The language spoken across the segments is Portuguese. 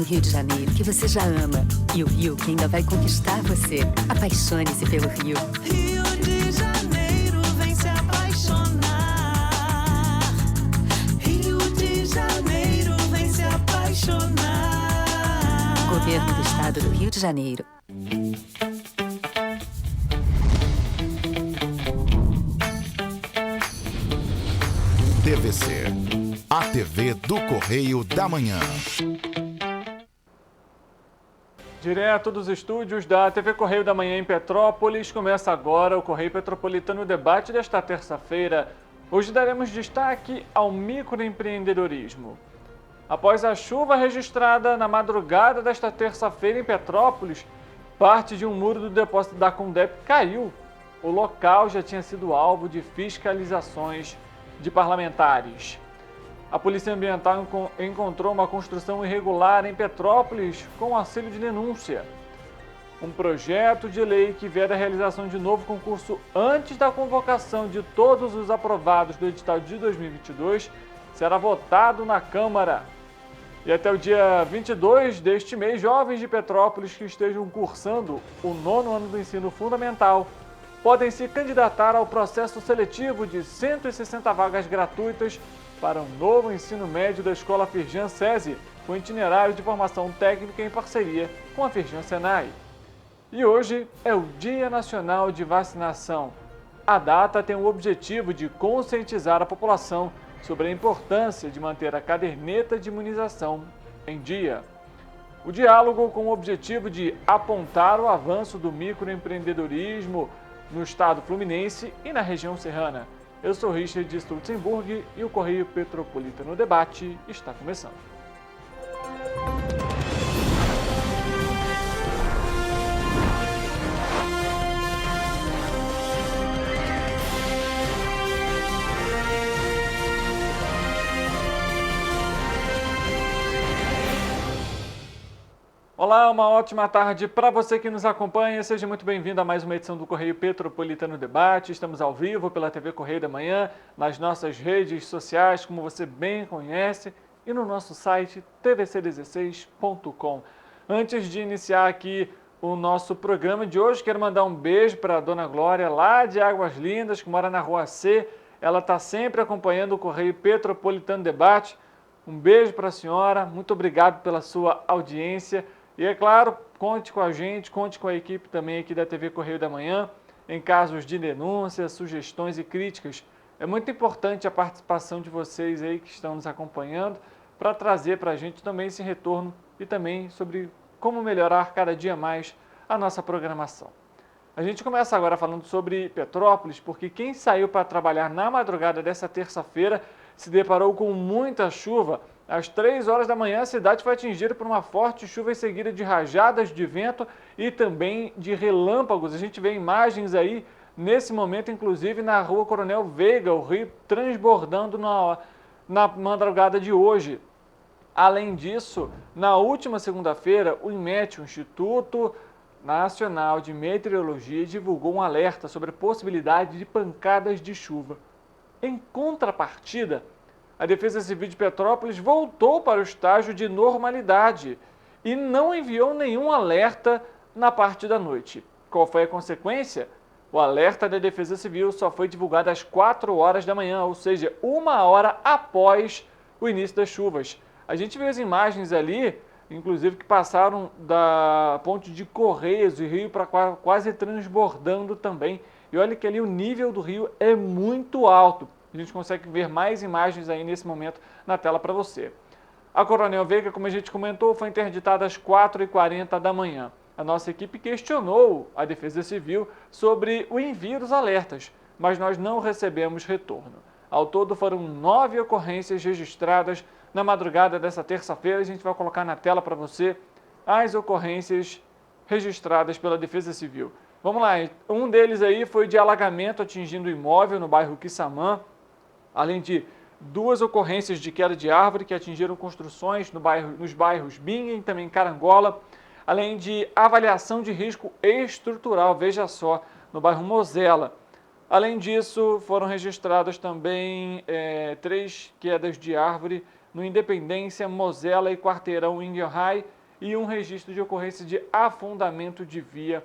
Tem o Rio de Janeiro, que você já ama. E o Rio, que ainda vai conquistar você. Apaixone-se pelo Rio. Rio de Janeiro, vem se apaixonar. Rio de Janeiro, vem se apaixonar. Governo do Estado do Rio de Janeiro. TVC, a TV do Correio da Manhã. Direto dos estúdios da TV Correio da Manhã em Petrópolis, começa agora o Correio Petropolitano Debate desta terça-feira. Hoje daremos destaque ao microempreendedorismo. Após a chuva registrada na madrugada desta terça-feira em Petrópolis, parte de um muro do depósito da Condep caiu. O local já tinha sido alvo de fiscalizações de parlamentares. A Polícia Ambiental encontrou uma construção irregular em Petrópolis com auxílio de denúncia. Um projeto de lei que veda a realização de novo concurso antes da convocação de todos os aprovados do edital de 2022 será votado na Câmara. E até o dia 22 deste mês, jovens de Petrópolis que estejam cursando o 9º ano do ensino fundamental podem se candidatar ao processo seletivo de 160 vagas gratuitas para um novo ensino médio da Escola Firjan SESI, com itinerário de formação técnica em parceria com a Firjan Senai. E hoje é o Dia Nacional de Vacinação. A data tem o objetivo de conscientizar a população sobre a importância de manter a caderneta de imunização em dia. O diálogo com o objetivo de apontar o avanço do microempreendedorismo no estado fluminense e na região serrana. Eu sou Richard Stutzenburg e o Correio Petropolitano Debate está começando. Olá, uma ótima tarde para você que nos acompanha. Seja muito bem-vindo a mais uma edição do Correio Petropolitano Debate. Estamos ao vivo pela TV Correio da Manhã, nas nossas redes sociais, como você bem conhece, e no nosso site tvc16.com. Antes de iniciar aqui o nosso programa de hoje, quero mandar um beijo para a Dona Glória, lá de Águas Lindas, que mora na Rua C. Ela está sempre acompanhando o Correio Petropolitano Debate. Um beijo para a senhora, muito obrigado pela sua audiência. E é claro, conte com a gente, conte com a equipe também aqui da TV Correio da Manhã, em casos de denúncias, sugestões e críticas. É muito importante a participação de vocês aí que estão nos acompanhando para trazer para a gente também esse retorno e também sobre como melhorar cada dia mais a nossa programação. A gente começa agora falando sobre Petrópolis, porque quem saiu para trabalhar na madrugada dessa terça-feira se deparou com muita chuva. Às 3 horas da manhã, a cidade foi atingida por uma forte chuva em seguida de rajadas de vento e também de relâmpagos. A gente vê imagens aí, nesse momento, inclusive, na rua Coronel Veiga, o rio transbordando na madrugada de hoje. Além disso, na última segunda-feira, o INMET, o Instituto Nacional de Meteorologia, divulgou um alerta sobre a possibilidade de pancadas de chuva. Em contrapartida, a Defesa Civil de Petrópolis voltou para o estágio de normalidade e não enviou nenhum alerta na parte da noite. Qual foi a consequência? O alerta da Defesa Civil só foi divulgado às 4 horas da manhã, ou seja, 1 hora após o início das chuvas. A gente viu as imagens ali, inclusive que passaram da ponte de Correios, o rio para quase transbordando também. E olha que ali o nível do rio é muito alto. A gente consegue ver mais imagens aí nesse momento na tela para você. A Coronel Veiga, como a gente comentou, foi interditada às 4h40 da manhã. A nossa equipe questionou a Defesa Civil sobre o envio dos alertas, mas nós não recebemos retorno. Ao todo foram 9 ocorrências registradas na madrugada dessa terça-feira. A gente vai colocar na tela para você as ocorrências registradas pela Defesa Civil. Vamos lá, um deles aí foi de alagamento atingindo o imóvel no bairro Quissamã, além de 2 ocorrências de queda de árvore que atingiram construções nos bairros Binha e também Carangola, além de avaliação de risco estrutural, veja só, no bairro Mosela. Além disso, foram registradas também 3 quedas de árvore no Independência, Mosela e Quarteirão em High e um registro de ocorrência de afundamento de via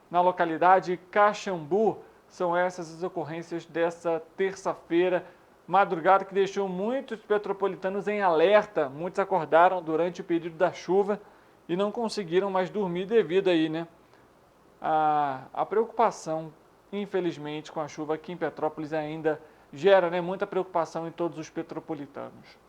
na localidade Caxambu. São essas as ocorrências dessa terça-feira, madrugada que deixou muitos petropolitanos em alerta. Muitos acordaram durante o período da chuva e não conseguiram mais dormir devido aí, né, a preocupação, infelizmente, com a chuva aqui em Petrópolis ainda gera, né, muita preocupação em todos os petropolitanos.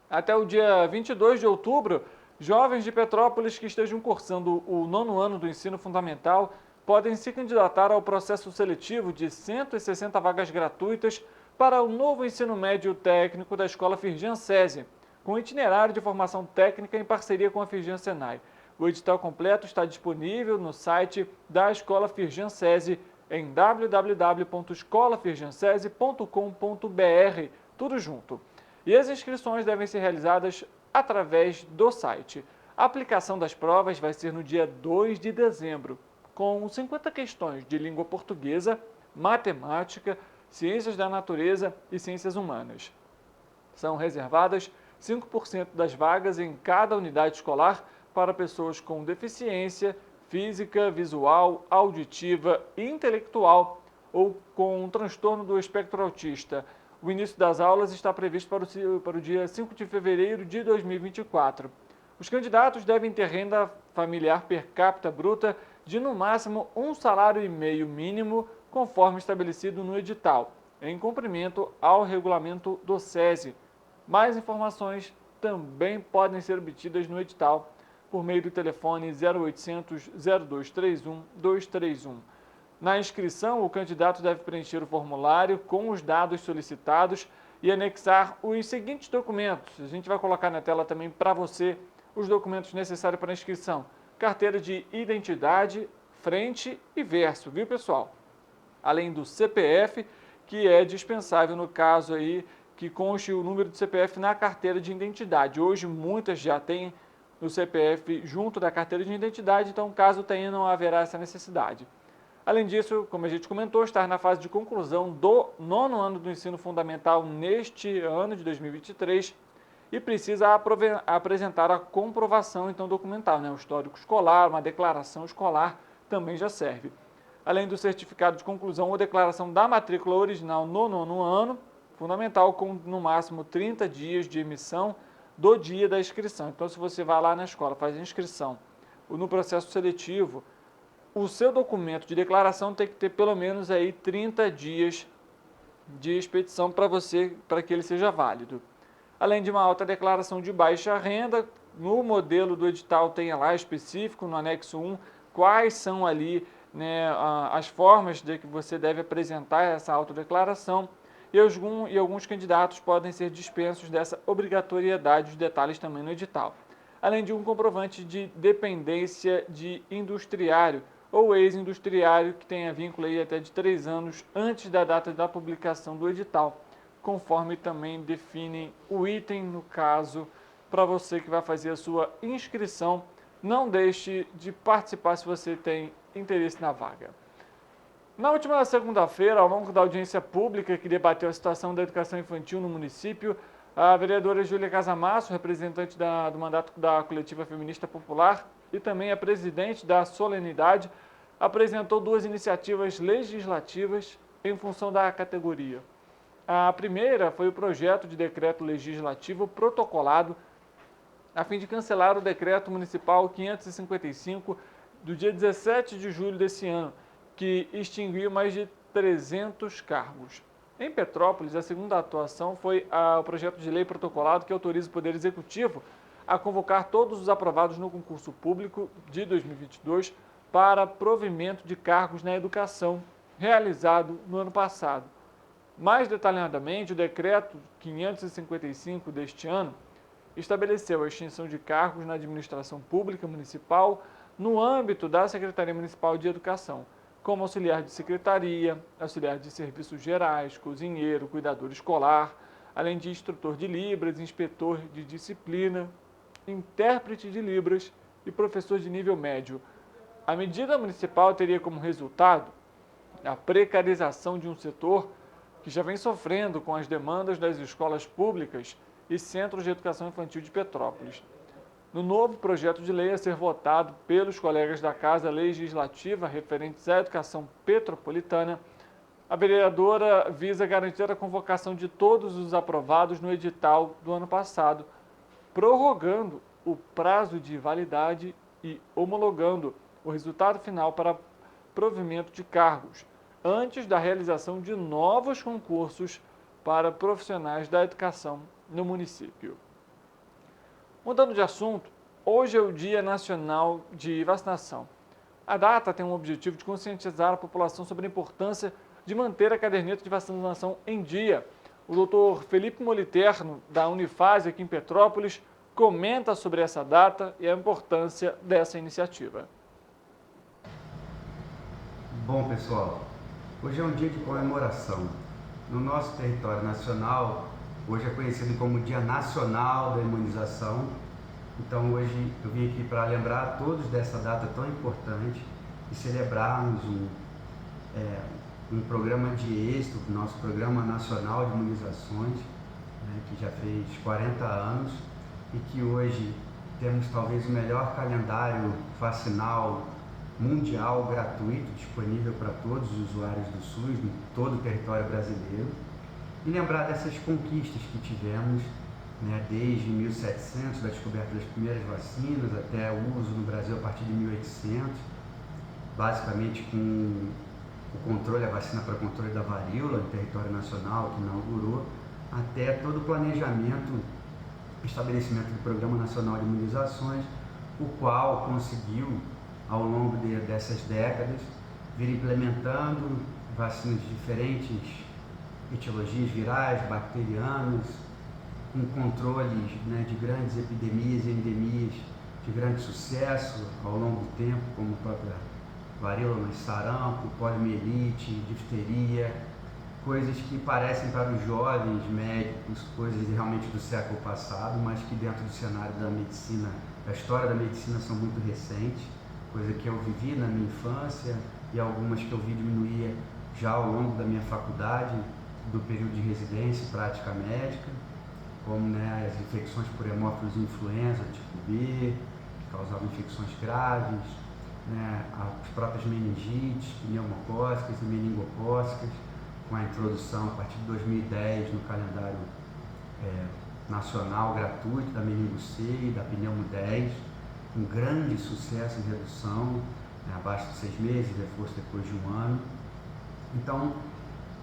Até o dia 22 de outubro, jovens de Petrópolis que estejam cursando o 9º ano do ensino fundamental podem se candidatar ao processo seletivo de 160 vagas gratuitas para o novo ensino médio técnico da Escola Firjan SESI, com itinerário de formação técnica em parceria com a Firjan Senai. O edital completo está disponível no site da Escola Firjan SESI em www.escolafirjansesi.com.br, tudo junto. E as inscrições devem ser realizadas através do site. A aplicação das provas vai ser no dia 2 de dezembro, com 50 questões de língua portuguesa, matemática, ciências da natureza e ciências humanas. São reservadas 5% das vagas em cada unidade escolar para pessoas com deficiência física, visual, auditiva e intelectual ou com um transtorno do espectro autista. O início das aulas está previsto para o dia 5 de fevereiro de 2024. Os candidatos devem ter renda familiar per capita bruta de no máximo um salário e meio mínimo, conforme estabelecido no edital, em cumprimento ao regulamento do SESI. Mais informações também podem ser obtidas no edital por meio do telefone 0800 0231 231. Na inscrição, o candidato deve preencher o formulário com os dados solicitados e anexar os seguintes documentos. A gente vai colocar na tela também para você os documentos necessários para a inscrição. Carteira de identidade, frente e verso, viu, pessoal? Além do CPF, que é dispensável no caso aí que conste o número do CPF na carteira de identidade. Hoje muitas já têm o CPF junto da carteira de identidade, então caso tenha não haverá essa necessidade. Além disso, como a gente comentou, estar na fase de conclusão do 9º ano do ensino fundamental neste ano de 2023 e precisa apresentar a comprovação então documental, né? O histórico escolar, uma declaração escolar também já serve. Além do certificado de conclusão ou declaração da matrícula original no 9º ano, fundamental com no máximo 30 dias de emissão do dia da inscrição. Então, se você vai lá na escola, faz a inscrição, no processo seletivo, o seu documento de declaração tem que ter pelo menos aí 30 dias de expedição para que ele seja válido. Além de uma alta declaração de baixa renda, no modelo do edital tem lá específico, no anexo 1, quais são ali, né, as formas de que você deve apresentar essa autodeclaração. E alguns candidatos podem ser dispensos dessa obrigatoriedade, os detalhes também no edital. Além de um comprovante de dependência de industriário ou ex-industriário que tenha vínculo aí até de 3 anos antes da data da publicação do edital, conforme também define o item no caso para você que vai fazer a sua inscrição. Não deixe de participar se você tem interesse na vaga. Na última segunda-feira, ao longo da audiência pública que debateu a situação da educação infantil no município, a vereadora Júlia Casamasso, representante do mandato da Coletiva Feminista Popular e também a presidente da solenidade, apresentou 2 iniciativas legislativas em função da categoria. A primeira foi o projeto de decreto legislativo protocolado a fim de cancelar o decreto municipal 555 do dia 17 de julho desse ano, que extinguiu mais de 300 cargos. Em Petrópolis, a segunda atuação foi o projeto de lei protocolado que autoriza o Poder Executivo a convocar todos os aprovados no concurso público de 2022 para provimento de cargos na educação, realizado no ano passado. Mais detalhadamente, o decreto 555 deste ano estabeleceu a extinção de cargos na administração pública municipal no âmbito da Secretaria Municipal de Educação, como auxiliar de secretaria, auxiliar de serviços gerais, cozinheiro, cuidador escolar, além de instrutor de Libras, inspetor de disciplina, intérprete de Libras e professor de nível médio. A medida municipal teria como resultado a precarização de um setor que já vem sofrendo com as demandas das escolas públicas e Centros de Educação Infantil de Petrópolis. No novo projeto de lei a ser votado pelos colegas da Casa Legislativa referentes à educação petropolitana, a vereadora visa garantir a convocação de todos os aprovados no edital do ano passado, prorrogando o prazo de validade e homologando o resultado final para provimento de cargos, antes da realização de novos concursos para profissionais da educação no município. Mudando de assunto, hoje é o Dia Nacional de Vacinação. A data tem o objetivo de conscientizar a população sobre a importância de manter a caderneta de vacinação em dia. O Dr. Felipe Moliterno, da Unifase aqui em Petrópolis, comenta sobre essa data e a importância dessa iniciativa. Bom, pessoal, hoje é um dia de comemoração. No nosso território nacional, hoje é conhecido como Dia Nacional da Imunização. Então hoje eu vim aqui para lembrar a todos dessa data tão importante e celebrarmos um programa de êxito, o nosso Programa Nacional de Imunizações, né, que já fez 40 anos e que hoje temos talvez o melhor calendário vacinal mundial gratuito disponível para todos os usuários do SUS, em todo o território brasileiro, e lembrar dessas conquistas que tivemos, né, desde 1700, da descoberta das primeiras vacinas, até o uso no Brasil a partir de 1800, basicamente com o controle, a vacina para controle da varíola no território nacional, que inaugurou, até todo o planejamento, estabelecimento do Programa Nacional de Imunizações, o qual conseguiu, ao longo dessas décadas, vir implementando vacinas de diferentes etiologias virais, bacterianas, com controles, né, de grandes epidemias e endemias de grande sucesso ao longo do tempo, como a própria varíola, mas sarampo, poliomielite, difteria, coisas que parecem para os jovens médicos coisas realmente do século passado, mas que dentro do cenário da medicina, da história da medicina, são muito recentes, coisa que eu vivi na minha infância e algumas que eu vi diminuir já ao longo da minha faculdade, do período de residência e prática médica, como, né, as infecções por hemófilos influenza tipo B, que causavam infecções graves, né, as próprias meningites, pneumocócicas e meningocócicas, com a introdução a partir de 2010 no calendário nacional gratuito da meningo C e da pneumo 10, com grande sucesso em redução, né, abaixo de 6 meses, reforço depois de 1 ano. Então,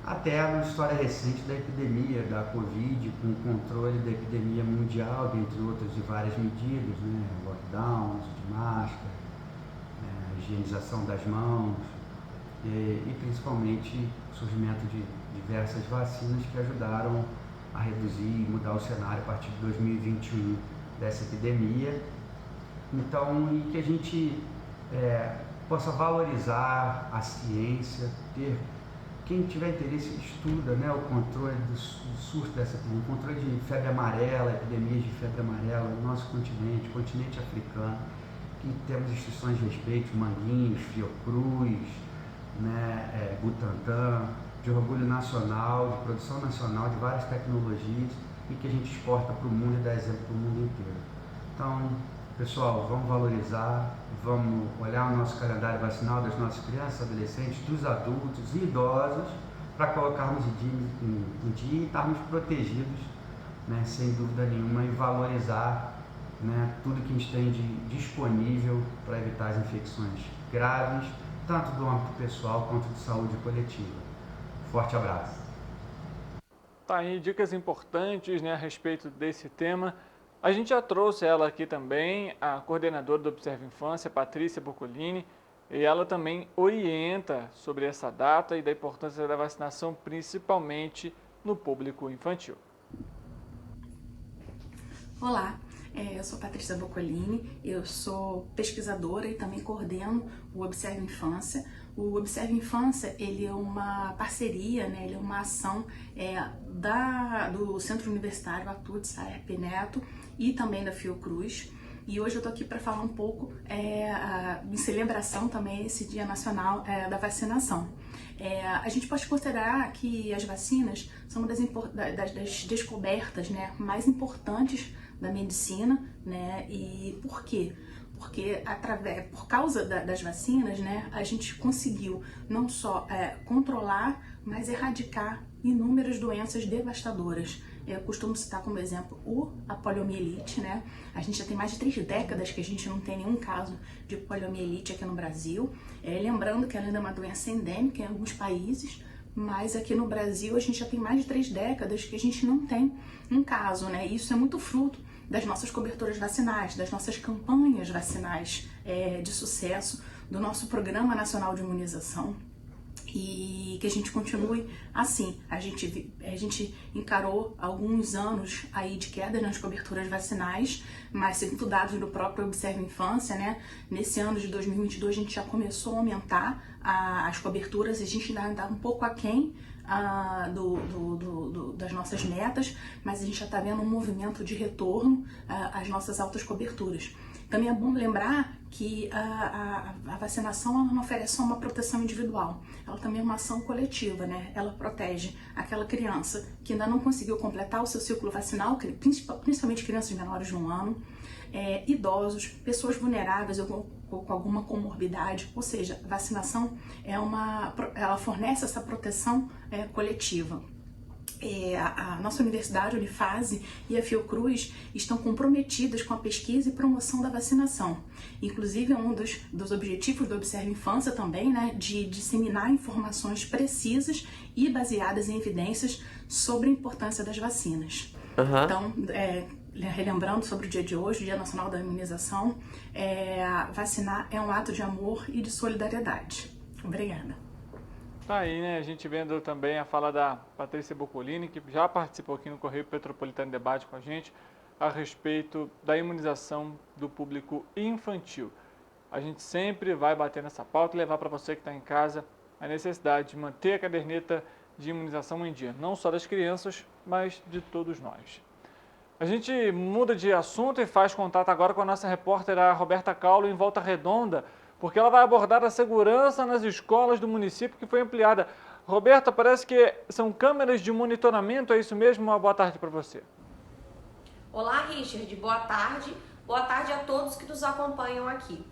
até a história recente da epidemia da Covid, com o controle da epidemia mundial, dentre outras de várias medidas, né, lockdowns, de máscara, higienização das mãos e principalmente o surgimento de diversas vacinas que ajudaram a reduzir e mudar o cenário a partir de 2021 dessa epidemia. Então, e que a gente possa valorizar a ciência, quem tiver interesse estuda, né, o controle do surto dessa epidemia, o controle de febre amarela, epidemias de febre amarela no nosso continente africano, que temos instituições de respeito, Manguinhos, Fiocruz, né, Butantan, de orgulho nacional, de produção nacional, de várias tecnologias e que a gente exporta para o mundo e dá exemplo para o mundo inteiro. Então, pessoal, vamos valorizar, vamos olhar o nosso calendário vacinal das nossas crianças, adolescentes, dos adultos e idosos, para colocarmos em dia e estarmos protegidos, né, sem dúvida nenhuma, e valorizar, né, tudo que a gente tem de disponível para evitar as infecções graves, tanto do âmbito pessoal quanto de saúde coletiva. Forte abraço. Tá aí dicas importantes, né, a respeito desse tema. A gente já trouxe ela aqui também, a coordenadora do Observa Infância, Patrícia Boccolini, e ela também orienta sobre essa data e da importância da vacinação, principalmente no público infantil. Olá, eu sou Patrícia Boccolini, eu sou pesquisadora e também coordeno o Observa Infância. O Observa Infância, ele é uma parceria, né, ele é uma ação do Centro Universitário Atudes Saep Neto e também da Fiocruz. e hoje eu tô aqui para falar um pouco em celebração também esse Dia Nacional da Vacinação. A gente pode considerar que as vacinas são uma das descobertas, né, mais importantes da medicina, né? E por quê? Porque por causa das vacinas, né, a gente conseguiu não só controlar, mas erradicar inúmeras doenças devastadoras. Eu costumo citar como exemplo a poliomielite, né? A gente já tem mais de 3 décadas que a gente não tem nenhum caso de poliomielite aqui no Brasil. Lembrando que ela ainda é uma doença endêmica em alguns países, mas aqui no Brasil a gente já tem mais de 3 décadas que a gente não tem um caso, né? E isso é muito fruto das nossas coberturas vacinais, das nossas campanhas vacinais de sucesso, do nosso Programa Nacional de Imunização, e que a gente continue assim. A gente encarou alguns anos aí de queda nas coberturas vacinais, mas segundo dados do próprio Observa Infância, né, nesse ano de 2022 a gente já começou a aumentar as coberturas, e a gente ainda está um pouco aquém das nossas metas, mas a gente já está vendo um movimento de retorno às nossas altas coberturas. Também é bom lembrar que a vacinação ela não oferece só uma proteção individual, ela também é uma ação coletiva, né? Ela protege aquela criança que ainda não conseguiu completar o seu ciclo vacinal, principalmente crianças menores de 1 ano, idosos, pessoas vulneráveis ou com alguma comorbidade, ou seja, a vacinação ela fornece essa proteção coletiva. A nossa universidade, a Unifase e a Fiocruz estão comprometidas com a pesquisa e promoção da vacinação. Inclusive, é um dos objetivos do Observa Infância também, né, de disseminar informações precisas e baseadas em evidências sobre a importância das vacinas. Então, relembrando sobre o dia de hoje, o Dia Nacional da Imunização, vacinar é um ato de amor e de solidariedade. Obrigada. Tá aí, né? A gente vendo também a fala da Patrícia Boccolini, que já participou aqui no Correio Petropolitano Debate com a gente, a respeito da imunização do público infantil. A gente sempre vai bater nessa pauta e levar para você que está em casa a necessidade de manter a caderneta de imunização em dia, não só das crianças, mas de todos nós. A gente muda de assunto e faz contato agora com a nossa repórter, a Roberta Caulo, em Volta Redonda, porque ela vai abordar a segurança nas escolas do município, que foi ampliada. Roberta, parece que são câmeras de monitoramento, é isso mesmo? Uma boa tarde para você. Olá, Richard, boa tarde. Boa tarde a todos que nos acompanham aqui.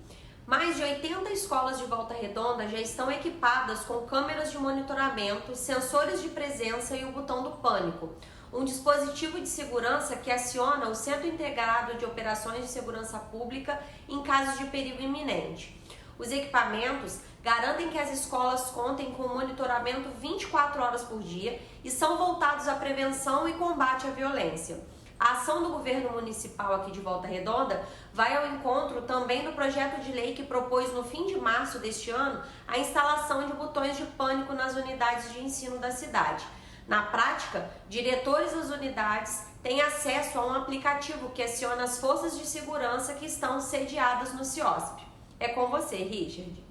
Mais de 80 escolas de Volta Redonda já estão equipadas com câmeras de monitoramento, sensores de presença e o botão do pânico, um dispositivo de segurança que aciona o Centro Integrado de Operações de Segurança Pública em casos de perigo iminente. Os equipamentos garantem que as escolas contem com monitoramento 24 horas por dia e são voltados à prevenção e combate à violência. A ação do governo municipal aqui de Volta Redonda vai ao encontro também do projeto de lei que propôs no fim de março deste ano a instalação de botões de pânico nas unidades de ensino da cidade. Na prática, diretores das unidades têm acesso a um aplicativo que aciona as forças de segurança que estão sediadas no CIOSP. É com você, Richard.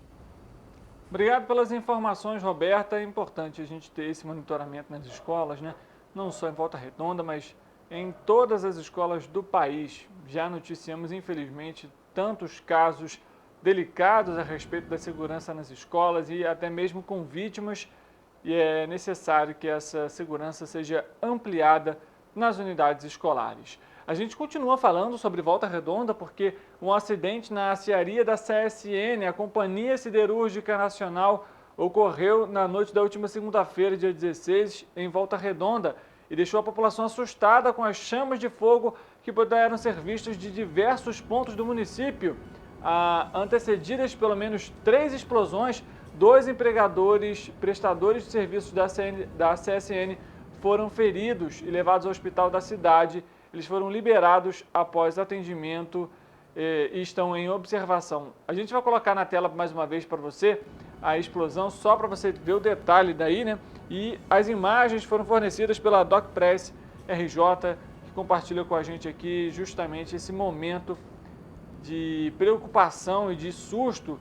Obrigado pelas informações, Roberta. É importante a gente ter esse monitoramento nas escolas, né? Não só em Volta Redonda, mas em todas as escolas do país. Já noticiamos, infelizmente, tantos casos delicados a respeito da segurança nas escolas e até mesmo com vítimas, e é necessário que essa segurança seja ampliada nas unidades escolares. A gente continua falando sobre Volta Redonda porque um acidente na aciaria da CSN, a Companhia Siderúrgica Nacional, ocorreu na noite da última segunda-feira, dia 16, em Volta Redonda, e deixou a população assustada com as chamas de fogo que puderam ser vistas de diversos pontos do município. Antecedidas pelo menos 3 explosões, 2 prestadores de serviços da CSN foram feridos e levados ao hospital da cidade. Eles foram liberados após atendimento e estão em observação. A gente vai colocar na tela mais uma vez para você a explosão, só para você ver o detalhe daí, né? E as imagens foram fornecidas pela DocPress RJ, que compartilha com a gente aqui justamente esse momento de preocupação e de susto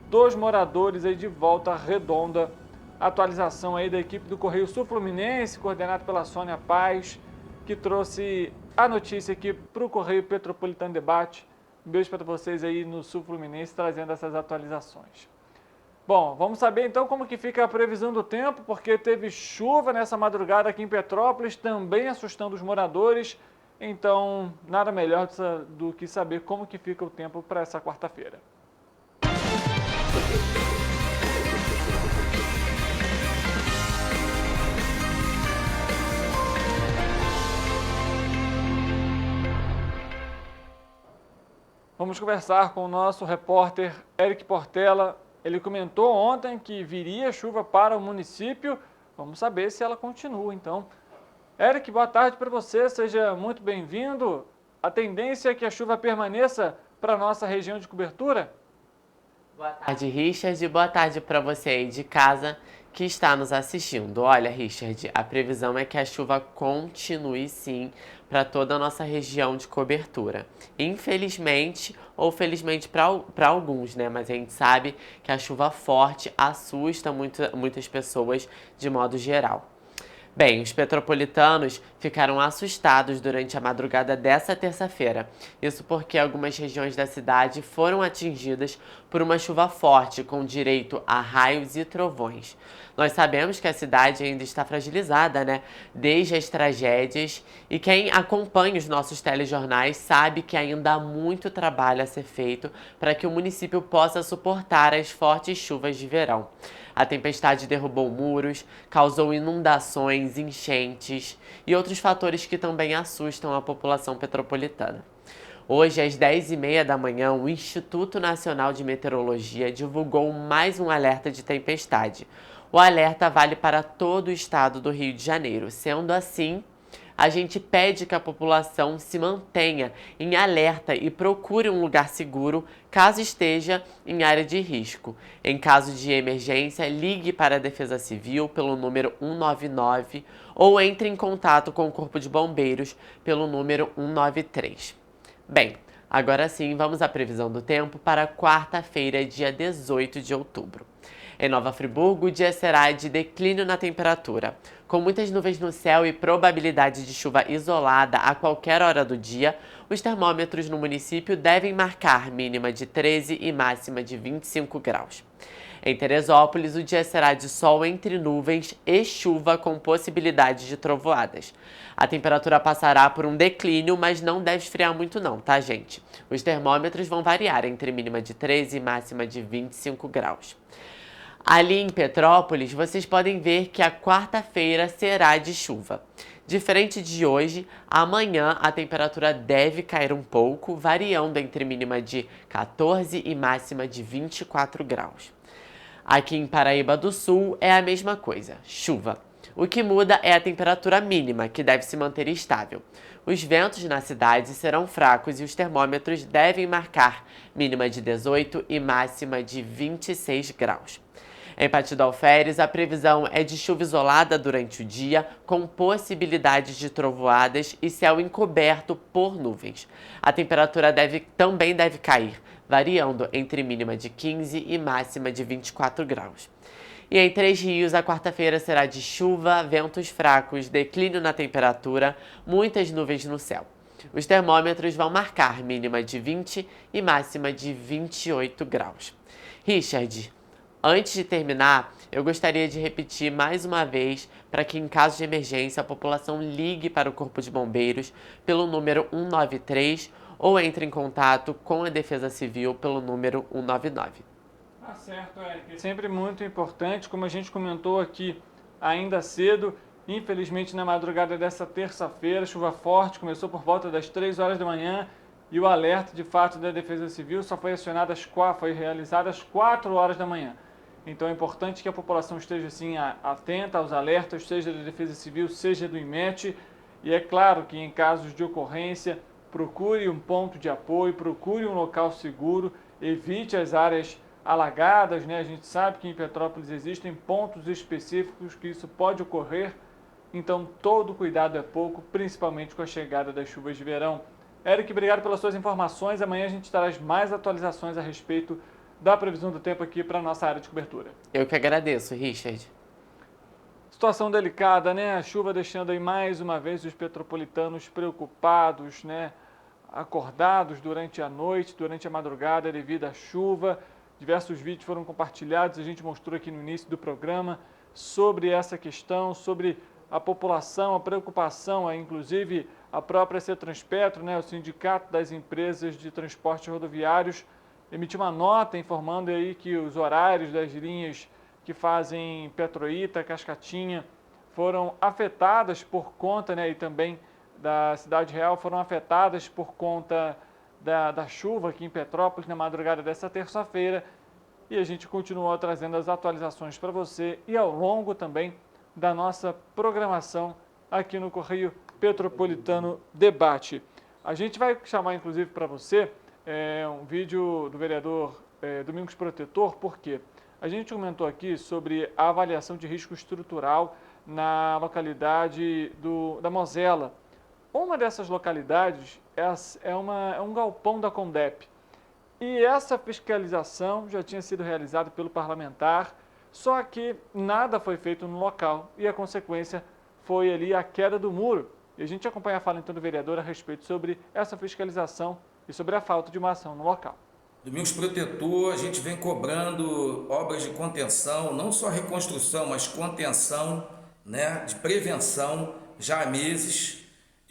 dos moradores aí de Volta Redonda. Atualização aí da equipe do Correio Sul Fluminense, coordenado pela Sônia Paz, que trouxe a notícia aqui para o Correio Petropolitano Debate Um beijo para vocês aí no Sul Fluminense, trazendo essas atualizações. Bom, vamos saber então como que fica a previsão do tempo, porque teve chuva nessa madrugada aqui em Petrópolis, também assustando os moradores. Então, nada melhor do que saber como que fica o tempo para essa quarta-feira. Vamos conversar com o nosso repórter Eric Portela. Ele comentou ontem que viria chuva para o município. Vamos saber se ela continua, então. Eric, boa tarde para você. Seja muito bem-vindo. A tendência é que a chuva permaneça para a nossa região de cobertura? Boa tarde, Richard. Boa tarde para você aí de casa que está nos assistindo. Olha, Richard, a previsão é que a chuva continue sim para toda a nossa região de cobertura. Infelizmente, ou felizmente para alguns, né? Mas a gente sabe que a chuva forte assusta muitas pessoas de modo geral. Bem, os petropolitanos ficaram assustados durante a madrugada dessa terça-feira. Isso porque algumas regiões da cidade foram atingidas por uma chuva forte, com direito a raios e trovões. Nós sabemos que a cidade ainda está fragilizada, né? Desde as tragédias, e quem acompanha os nossos telejornais sabe que ainda há muito trabalho a ser feito para que o município possa suportar as fortes chuvas de verão. A tempestade derrubou muros, causou inundações, enchentes e outros fatores que também assustam a população petropolitana. Hoje, às 10h30 da manhã, o Instituto Nacional de Meteorologia divulgou mais um alerta de tempestade. O alerta vale para todo o estado do Rio de Janeiro. Sendo assim, a gente pede que a população se mantenha em alerta e procure um lugar seguro caso esteja em área de risco. Em caso de emergência, ligue para a Defesa Civil pelo número 199 ou entre em contato com o Corpo de Bombeiros pelo número 193. Bem, agora sim, vamos à previsão do tempo para quarta-feira, dia 18 de outubro. Em Nova Friburgo, o dia será de declínio na temperatura, com muitas nuvens no céu e probabilidade de chuva isolada a qualquer hora do dia. Os termômetros no município devem marcar mínima de 13 e máxima de 25 graus. Em Teresópolis, o dia será de sol entre nuvens e chuva com possibilidade de trovoadas. A temperatura passará por um declínio, mas não deve esfriar muito não, tá, gente? Os termômetros vão variar entre mínima de 13 e máxima de 25 graus. Ali em Petrópolis, vocês podem ver que a quarta-feira será de chuva. Diferente de hoje, amanhã a temperatura deve cair um pouco, variando entre mínima de 14 e máxima de 24 graus. Aqui em Paraíba do Sul é a mesma coisa, chuva. O que muda é a temperatura mínima, que deve se manter estável. Os ventos na cidade serão fracos e os termômetros devem marcar mínima de 18 e máxima de 26 graus. Em Partido Alferes, a previsão é de chuva isolada durante o dia, com possibilidade de trovoadas e céu encoberto por nuvens. A temperatura também deve cair, variando entre mínima de 15 e máxima de 24 graus. E em Três Rios, a quarta-feira será de chuva, ventos fracos, declínio na temperatura, muitas nuvens no céu. Os termômetros vão marcar mínima de 20 e máxima de 28 graus. Richard, antes de terminar, eu gostaria de repetir mais uma vez para que, em caso de emergência, a população ligue para o Corpo de Bombeiros pelo número 193 ou entre em contato com a Defesa Civil pelo número 199. Tá certo, Eric. Sempre muito importante, como a gente comentou aqui ainda cedo, infelizmente na madrugada dessa terça-feira, chuva forte, começou por volta das 3 horas da manhã e o alerta de fato da Defesa Civil só foi acionado foi realizado às 4 horas da manhã. Então é importante que a população esteja assim atenta aos alertas, seja da Defesa Civil, seja do IMET. E é claro que em casos de ocorrência, procure um ponto de apoio, procure um local seguro, evite as áreas alagadas, né? A gente sabe que em Petrópolis existem pontos específicos que isso pode ocorrer. Então todo cuidado é pouco, principalmente com a chegada das chuvas de verão. Eric, obrigado pelas suas informações. Amanhã a gente traz mais atualizações a respeito da previsão do tempo aqui para a nossa área de cobertura. Eu que agradeço, Richard. Situação delicada, né? A chuva deixando aí mais uma vez os petropolitanos preocupados, né? acordados durante a noite, durante a madrugada devido à chuva. Diversos vídeos foram compartilhados, a gente mostrou aqui no início do programa sobre essa questão, sobre a população, a preocupação, inclusive a própria Cetranspetro, né, o Sindicato das Empresas de Transportes Rodoviários, emitiu uma nota informando aí que os horários das linhas que fazem Petroíta, Cascatinha, foram afetadas por conta, né, e também da Cidade Real, foram afetadas por conta da chuva aqui em Petrópolis na madrugada dessa terça-feira. E a gente continuou trazendo as atualizações para você e ao longo também da nossa programação aqui no Correio Petropolitano Debate. A gente vai chamar, inclusive, para você um vídeo do vereador Domingos Protetor, porque a gente comentou aqui sobre a avaliação de risco estrutural na localidade da Mosela. Uma dessas localidades é um galpão da Condep. E essa fiscalização já tinha sido realizada pelo parlamentar, só que nada foi feito no local e a consequência foi ali a queda do muro. E a gente acompanha a fala então do vereador a respeito sobre essa fiscalização e sobre a falta de uma ação no local. Domingos Protetor, a gente vem cobrando obras de contenção, não só reconstrução, mas contenção, né, de prevenção já há meses,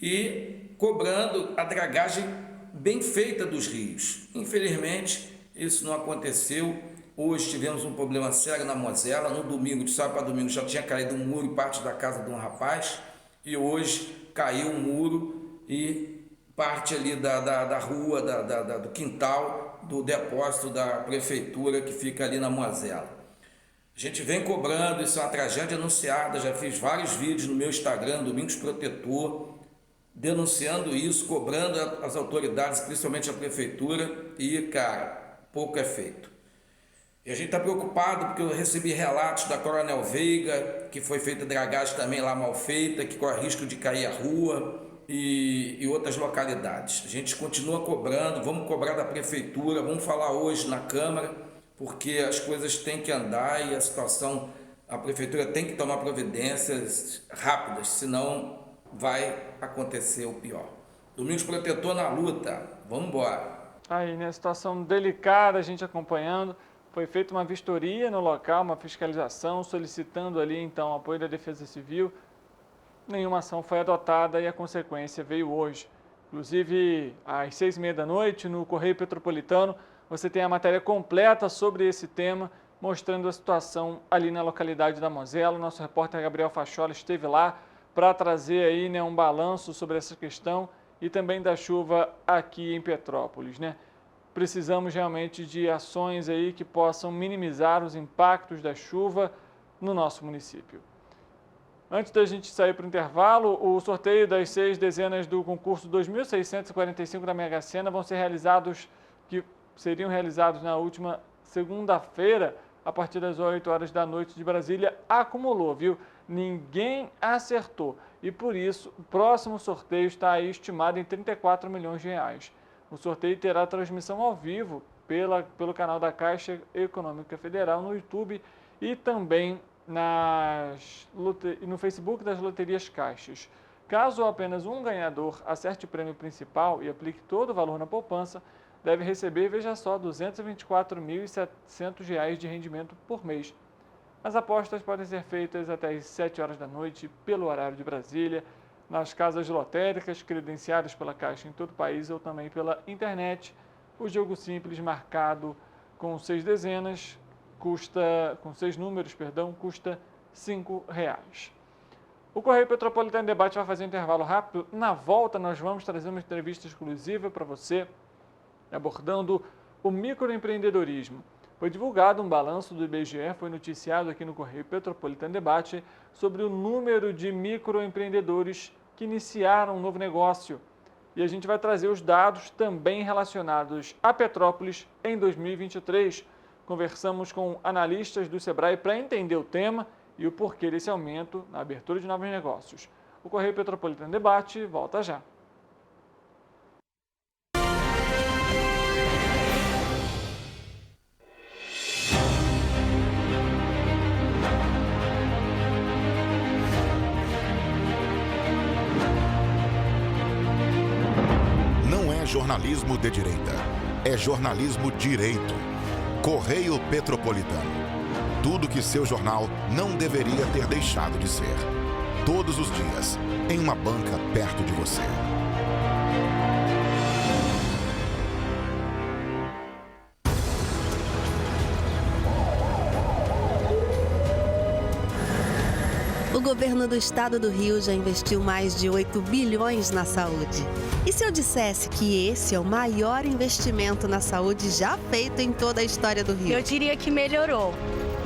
e cobrando a dragagem bem feita dos rios. Infelizmente, isso não aconteceu. Hoje tivemos um problema sério na Mosela. No domingo, de sábado para domingo, já tinha caído um muro em parte da casa de um rapaz, e hoje caiu um muro e parte ali da rua, do quintal do depósito da prefeitura que fica ali na Mosela. A gente vem cobrando, isso é uma tragédia anunciada, já fiz vários vídeos no meu Instagram, Domingos Protetor, denunciando isso, cobrando as autoridades, principalmente a prefeitura, e, cara, pouco é feito. E a gente está preocupado porque eu recebi relatos da Coronel Veiga, que foi feita dragagem também lá mal feita, que corre risco de cair a rua, e outras localidades. A gente continua cobrando, vamos cobrar da prefeitura, vamos falar hoje na Câmara, porque as coisas têm que andar e a situação, a prefeitura tem que tomar providências rápidas, senão vai acontecer o pior. Domingos Protetor na luta, vamos embora. Aí, né, situação delicada, a gente acompanhando, foi feita uma vistoria no local, uma fiscalização, solicitando ali então apoio da Defesa Civil. Nenhuma ação foi adotada e a consequência veio hoje. Inclusive, às 6h30 da noite, no Correio Petropolitano, você tem a matéria completa sobre esse tema, mostrando a situação ali na localidade da Mosela. Nosso repórter Gabriel Fachola esteve lá para trazer aí, né, um balanço sobre essa questão e também da chuva aqui em Petrópolis, né? Precisamos realmente de ações aí que possam minimizar os impactos da chuva no nosso município. Antes da gente sair para o intervalo, o sorteio das 6 dezenas do concurso 2.645 da Mega Sena seriam realizados na última segunda-feira, a partir das 8 horas da noite de Brasília, acumulou, viu? Ninguém acertou e por isso o próximo sorteio está aí estimado em 34 milhões de reais. O sorteio terá transmissão ao vivo pelo canal da Caixa Econômica Federal no YouTube e também no Facebook das Loterias Caixas. Caso apenas um ganhador acerte o prêmio principal e aplique todo o valor na poupança, deve receber, veja só, R$ 224.700 de rendimento por mês. As apostas podem ser feitas até às 7 horas da noite pelo horário de Brasília, nas casas lotéricas credenciadas pela Caixa em todo o país ou também pela internet. O jogo simples marcado com 6 dezenas com 6 números, custa R$ 5. O Correio Petropolitano Debate vai fazer um intervalo rápido. Na volta, nós vamos trazer uma entrevista exclusiva para você, abordando o microempreendedorismo. Foi divulgado um balanço do IBGE, foi noticiado aqui no Correio Petropolitano Debate, sobre o número de microempreendedores que iniciaram um novo negócio. E a gente vai trazer os dados também relacionados a Petrópolis em 2023. Conversamos com analistas do Sebrae para entender o tema e o porquê desse aumento na abertura de novos negócios. O Correio Petropolitano Debate volta já. jornalismo de direita. É jornalismo direito. Correio Petropolitano. Tudo que seu jornal não deveria ter deixado de ser. Todos os dias, em uma banca perto de você. O governo do estado do Rio já investiu mais de 8 bilhões na saúde. E se eu dissesse que esse é o maior investimento na saúde já feito em toda a história do Rio? Eu diria que melhorou,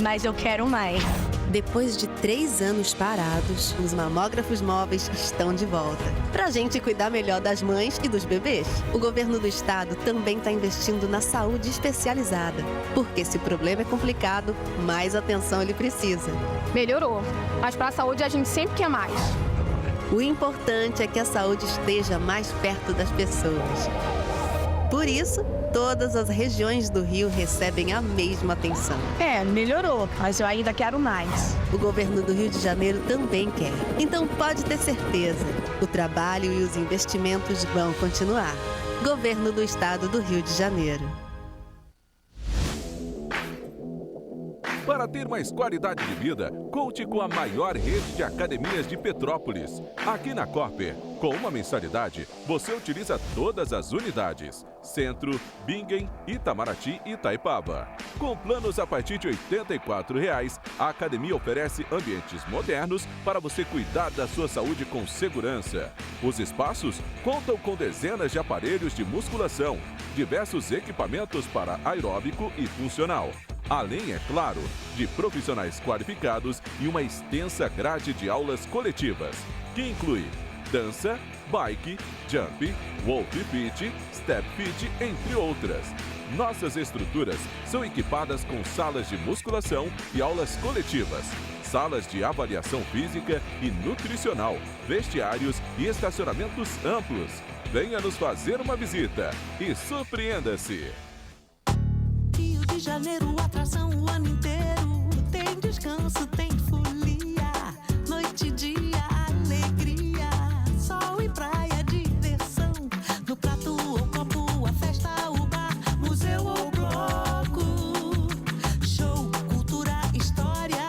mas eu quero mais. Depois de 3 anos parados, os mamógrafos móveis estão de volta. Pra gente cuidar melhor das mães e dos bebês. O governo do estado também está investindo na saúde especializada. Porque se o problema é complicado, mais atenção ele precisa. Melhorou, mas para a saúde a gente sempre quer mais. O importante é que a saúde esteja mais perto das pessoas. Por isso, todas as regiões do Rio recebem a mesma atenção. Melhorou, mas eu ainda quero mais. O governo do Rio de Janeiro também quer. Então pode ter certeza, o trabalho e os investimentos vão continuar. Governo do Estado do Rio de Janeiro. Para ter mais qualidade de vida, conte com a maior rede de academias de Petrópolis. Aqui na Cooper, com uma mensalidade, você utiliza todas as unidades. Centro, Bingen, Itamaraty e Itaipava. Com planos a partir de R$ 84,00, a academia oferece ambientes modernos para você cuidar da sua saúde com segurança. Os espaços contam com dezenas de aparelhos de musculação, diversos equipamentos para aeróbico e funcional. Além, é claro, de profissionais qualificados e uma extensa grade de aulas coletivas, que inclui dança, bike, jump, wolf fit, step fit, entre outras. Nossas estruturas são equipadas com salas de musculação e aulas coletivas, salas de avaliação física e nutricional, vestiários e estacionamentos amplos. Venha nos fazer uma visita e surpreenda-se! Rio de Janeiro, atração o ano inteiro. Tem descanso, tem folia. Noite e dia, alegria. Sol e praia, diversão. No prato ou copo, a festa, o bar, museu ou bloco. Show, cultura, história.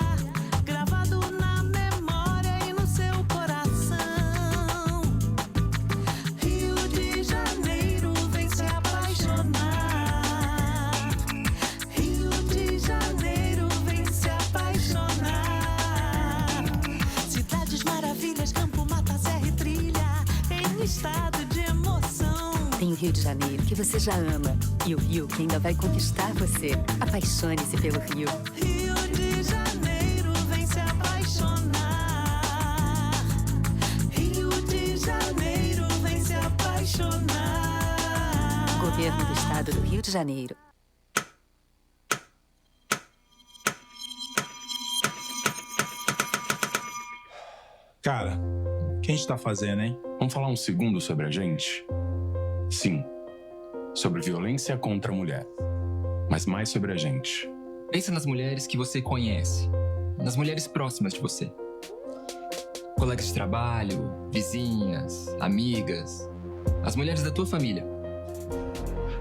Gravado na memória e no seu coração. Rio de Janeiro, vem se apaixonar. Estado de emoção. Tem o Rio de Janeiro que você já ama e o Rio que ainda vai conquistar você. Apaixone-se pelo Rio. Rio de Janeiro, vem se apaixonar. Rio de Janeiro, vem se apaixonar. Governo do Estado do Rio de Janeiro. Cara, o que a gente tá fazendo, hein? Vamos falar um segundo sobre a gente? Sim, sobre violência contra a mulher, mas mais sobre a gente. Pensa nas mulheres que você conhece, nas mulheres próximas de você. Colegas de trabalho, vizinhas, amigas, as mulheres da tua família.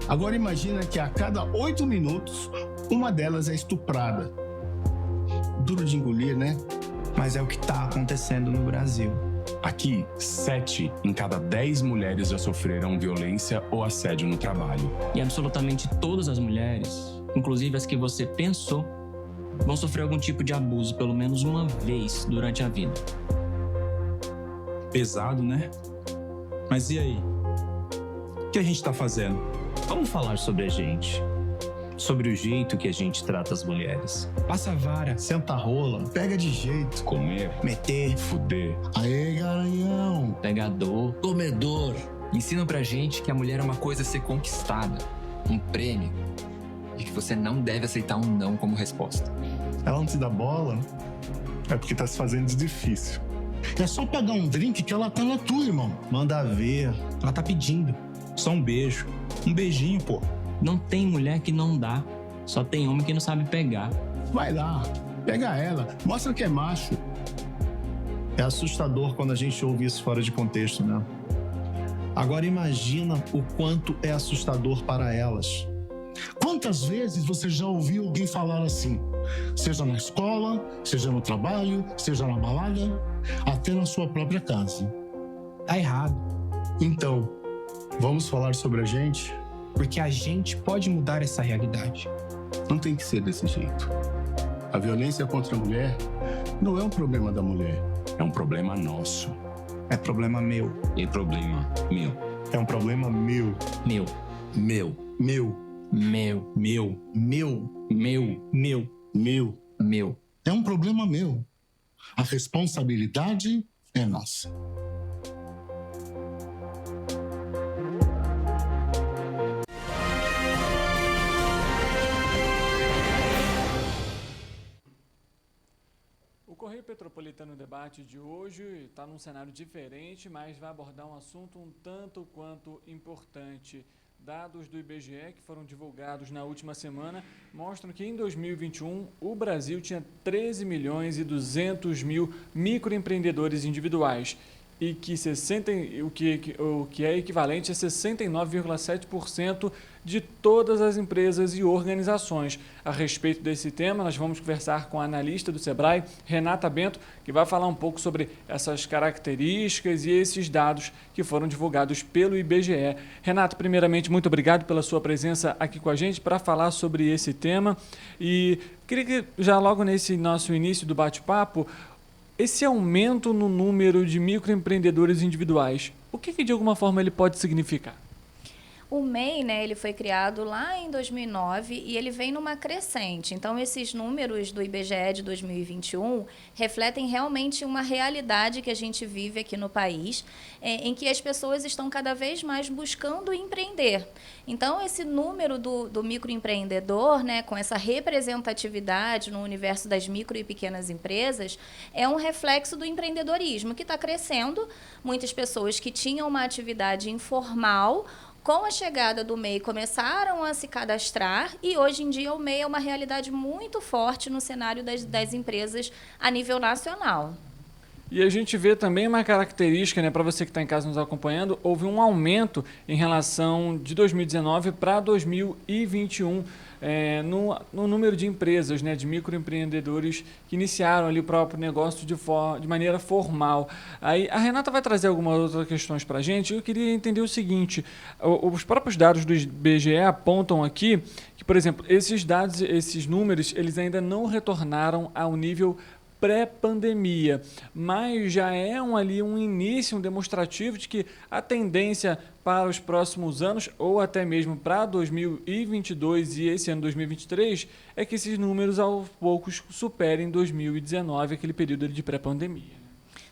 Agora imagina que a cada 8 minutos, uma delas é estuprada. Duro de engolir, né? Mas é o que tá acontecendo no Brasil. Aqui, 7 em cada 10 mulheres já sofreram violência ou assédio no trabalho. E absolutamente todas as mulheres, inclusive as que você pensou, vão sofrer algum tipo de abuso pelo menos uma vez durante a vida. Pesado, né? Mas e aí? O que a gente tá fazendo? Vamos falar sobre a gente. Sobre o jeito que a gente trata as mulheres. Passa a vara, senta a rola, pega de jeito. Comer, meter, fuder. Aê, garanhão. Pegador, comedor. Ensinam pra gente que a mulher é uma coisa a ser conquistada, um prêmio, e que você não deve aceitar um não como resposta. Ela não te dá bola, é porque tá se fazendo de difícil. É só pagar um drink que ela tá na tua, irmão. Manda ver, ela tá pedindo. Só um beijo, um beijinho, pô. Não tem mulher que não dá, só tem homem que não sabe pegar. Vai lá, pega ela, mostra que é macho. É assustador quando a gente ouve isso fora de contexto, né? Agora imagina o quanto é assustador para elas. Quantas vezes você já ouviu alguém falar assim? Seja na escola, seja no trabalho, seja na balada, até na sua própria casa. Tá errado. Então, vamos falar sobre a gente? Porque a gente pode mudar essa realidade. Não tem que ser desse jeito. A violência contra a mulher não é um problema da mulher. É um problema nosso. É problema meu. É problema meu. É um problema meu. Meu. Meu. Meu. Meu. Meu. Meu. Meu. Meu. Meu. Meu. É um problema meu. A responsabilidade é nossa. O Correio Petropolitano Debate de hoje está num cenário diferente, mas vai abordar um assunto um tanto quanto importante. Dados do IBGE que foram divulgados na última semana mostram que em 2021 o Brasil tinha 13 milhões e 200 mil microempreendedores individuais e que o que é equivalente a 69,7% de todas as empresas e organizações. A respeito desse tema, nós vamos conversar com a analista do Sebrae, Renata Bento, que vai falar um pouco sobre essas características e esses dados que foram divulgados pelo IBGE. Renata, primeiramente, muito obrigado pela sua presença aqui com a gente para falar sobre esse tema. E queria que, já logo nesse nosso início do bate-papo, esse aumento no número de microempreendedores individuais, o que de alguma forma ele pode significar? O MEI, né, ele foi criado lá em 2009 e ele vem numa crescente. Então, esses números do IBGE de 2021 refletem realmente uma realidade que a gente vive aqui no país, em que as pessoas estão cada vez mais buscando empreender. Então, esse número do microempreendedor, né, com essa representatividade no universo das micro e pequenas empresas, é um reflexo do empreendedorismo que está crescendo. Muitas pessoas que tinham uma atividade informal, com a chegada do MEI, começaram a se cadastrar e, hoje em dia, o MEI é uma realidade muito forte no cenário das empresas a nível nacional. E a gente vê também uma característica, né, para você que está em casa nos acompanhando, houve um aumento em relação de 2019 para 2021 no número de empresas, né, de microempreendedores que iniciaram ali o próprio negócio de maneira formal. Aí a Renata vai trazer algumas outras questões para a gente. Eu queria entender o seguinte: os próprios dados do IBGE apontam aqui que, por exemplo, esses dados, esses números, eles ainda não retornaram ao nível pré-pandemia, mas já é um início, um demonstrativo de que a tendência para os próximos anos, ou até mesmo para 2022 e esse ano 2023, é que esses números aos poucos superem 2019, aquele período de pré-pandemia.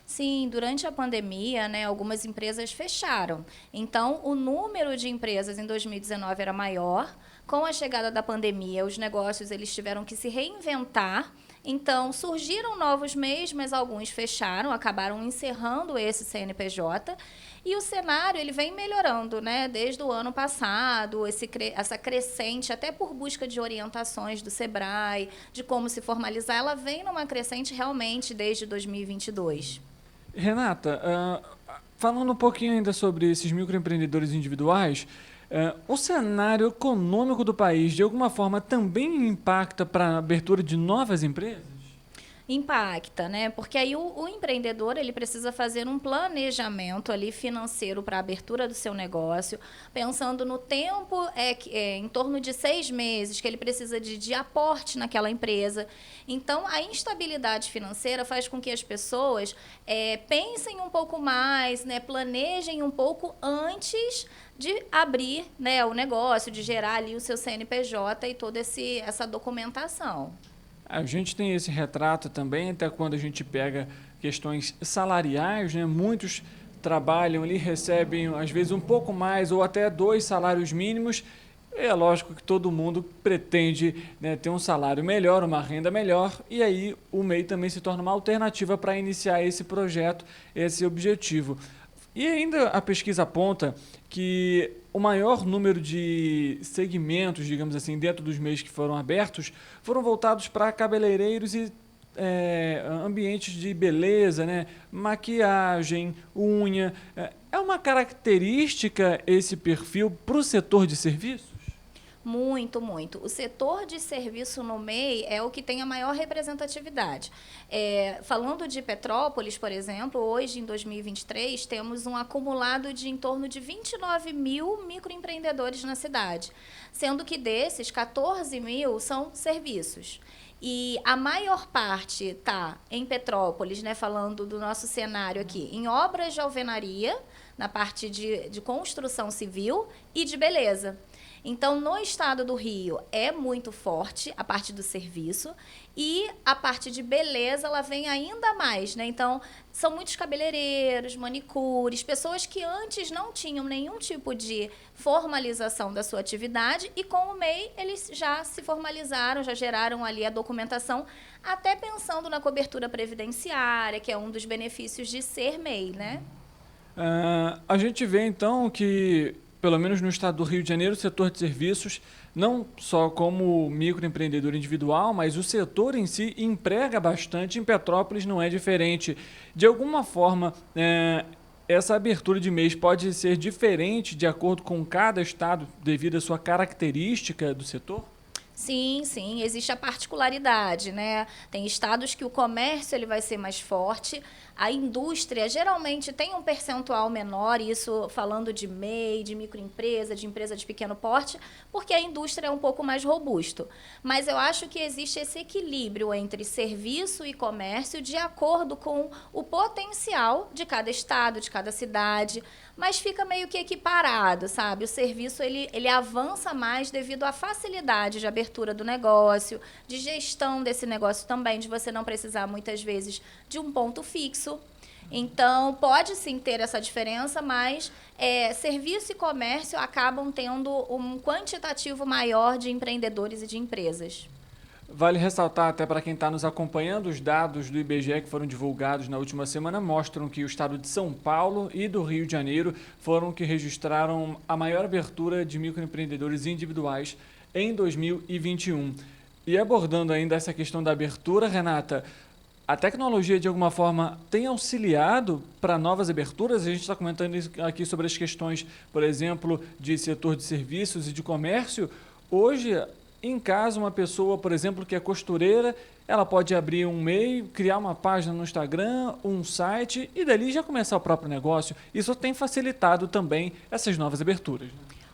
Sim, durante a pandemia, né, algumas empresas fecharam. Então, o número de empresas em 2019 era maior. Com a chegada da pandemia, os negócios eles tiveram que se reinventar. Então, surgiram novos MEIs, mas alguns fecharam, acabaram encerrando esse CNPJ. E o cenário ele vem melhorando, né? Desde o ano passado, essa crescente, até por busca de orientações do Sebrae, de como se formalizar, ela vem numa crescente realmente desde 2022. Renata, falando um pouquinho ainda sobre esses microempreendedores individuais, o cenário econômico do país, de alguma forma, também impacta para a abertura de novas empresas? Impacta, né? Porque aí o empreendedor ele precisa fazer um planejamento ali financeiro para a abertura do seu negócio, pensando no tempo em torno de 6 meses que ele precisa de aporte naquela empresa. Então, a instabilidade financeira faz com que as pessoas pensem um pouco mais, né? Planejem um pouco antes de abrir, né, o negócio, de gerar ali o seu CNPJ e toda essa documentação. A gente tem esse retrato também, até quando a gente pega questões salariais, né? Muitos trabalham ali, recebem às vezes um pouco mais ou até 2 salários mínimos. É lógico que todo mundo pretende, né, ter um salário melhor, uma renda melhor, e aí o MEI também se torna uma alternativa para iniciar esse projeto, esse objetivo. E ainda a pesquisa aponta que o maior número de segmentos, digamos assim, dentro dos MEIs que foram abertos, foram voltados para cabeleireiros e ambientes de beleza, né? Maquiagem, unha. É uma característica esse perfil para o setor de serviços? Muito, muito. O setor de serviço no MEI é o que tem a maior representatividade. Falando de Petrópolis, por exemplo, hoje, em 2023, temos um acumulado de em torno de 29 mil microempreendedores na cidade, sendo que desses, 14 mil são serviços. E a maior parte está em Petrópolis, né, falando do nosso cenário aqui, em obras de alvenaria, na parte de construção civil e de beleza. Então, no estado do Rio, é muito forte a parte do serviço e a parte de beleza, ela vem ainda mais, né? Então, são muitos cabeleireiros, manicures, pessoas que antes não tinham nenhum tipo de formalização da sua atividade e com o MEI eles já se formalizaram, já geraram ali a documentação, até pensando na cobertura previdenciária, que é um dos benefícios de ser MEI, né? A gente vê, então, que pelo menos no estado do Rio de Janeiro, o setor de serviços, não só como microempreendedor individual, mas o setor em si emprega bastante. Em Petrópolis não é diferente. De alguma forma, essa abertura de mês pode ser diferente de acordo com cada estado devido à sua característica do setor? Sim, sim, existe a particularidade, né? Tem estados que o comércio ele vai ser mais forte, a indústria geralmente tem um percentual menor, isso falando de MEI, de microempresa, de empresa de pequeno porte, porque a indústria é um pouco mais robusto. Mas eu acho que existe esse equilíbrio entre serviço e comércio de acordo com o potencial de cada estado, de cada cidade, mas fica meio que equiparado, sabe? O serviço ele avança mais devido à facilidade de abertura do negócio, de gestão desse negócio também, de você não precisar muitas vezes de um ponto fixo. Então, pode sim ter essa diferença, mas serviço e comércio acabam tendo um quantitativo maior de empreendedores e de empresas. Vale ressaltar, até para quem está nos acompanhando, os dados do IBGE que foram divulgados na última semana mostram que o estado de São Paulo e do Rio de Janeiro foram que registraram a maior abertura de microempreendedores individuais em 2021. E abordando ainda essa questão da abertura, Renata, a tecnologia, de alguma forma, tem auxiliado para novas aberturas? A gente está comentando aqui sobre as questões, por exemplo, de setor de serviços e de comércio. Hoje, em casa, uma pessoa, por exemplo, que é costureira, ela pode abrir um MEI, criar uma página no Instagram, um site e dali já começar o próprio negócio. Isso tem facilitado também essas novas aberturas.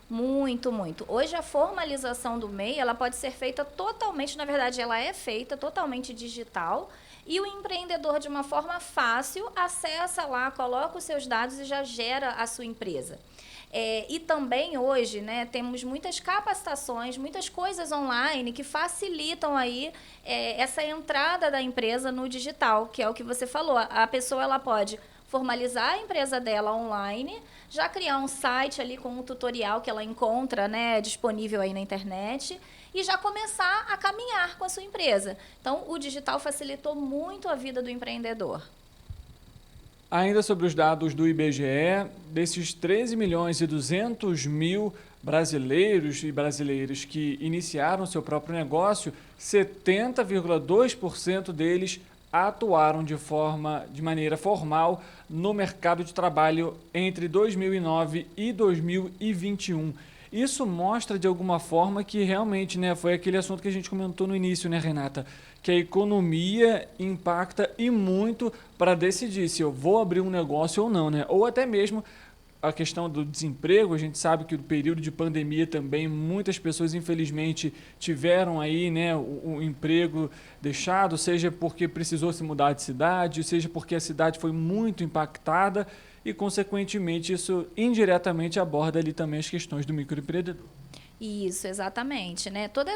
Muito, muito. Hoje a formalização do MEI, ela pode ser feita totalmente, na verdade ela é feita totalmente digital e o empreendedor de uma forma fácil acessa lá, coloca os seus dados e já gera a sua empresa. E também hoje, né, temos muitas capacitações, muitas coisas online que facilitam aí essa entrada da empresa no digital, que é o que você falou. A pessoa ela pode formalizar a empresa dela online, já criar um site ali com um tutorial que ela encontra, né, disponível aí na internet e já começar a caminhar com a sua empresa. Então, o digital facilitou muito a vida do empreendedor. Ainda sobre os dados do IBGE, desses 13 milhões e 200 mil brasileiros e brasileiras que iniciaram seu próprio negócio, 70,2% deles atuaram de maneira formal no mercado de trabalho entre 2009 e 2021. Isso mostra, de alguma forma, que realmente, né, foi aquele assunto que a gente comentou no início, né, Renata? Que a economia impacta e muito para decidir se eu vou abrir um negócio ou não, né? Ou até mesmo a questão do desemprego. A gente sabe que no período de pandemia também muitas pessoas, infelizmente, tiveram aí, né, o emprego deixado, seja porque precisou se mudar de cidade, seja porque a cidade foi muito impactada e, consequentemente, isso indiretamente aborda ali também as questões do microempreendedor. Isso, exatamente, né? Todo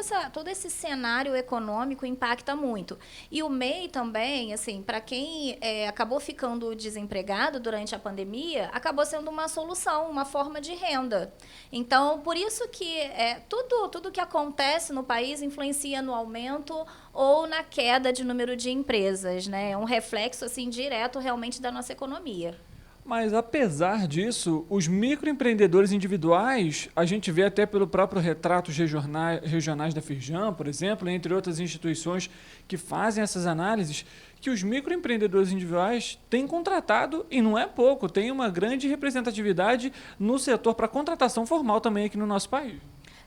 esse cenário econômico impacta muito. E o MEI também, assim, para quem acabou ficando desempregado durante a pandemia, acabou sendo uma solução, uma forma de renda. Então, por isso que tudo que acontece no país influencia no aumento ou na queda de número de empresas, né? É um reflexo, assim, direto realmente da nossa economia. Mas, apesar disso, os microempreendedores individuais, a gente vê até pelo próprio retratos regionais da Firjan, por exemplo, entre outras instituições que fazem essas análises, que os microempreendedores individuais têm contratado, e não é pouco, tem uma grande representatividade no setor para contratação formal também aqui no nosso país.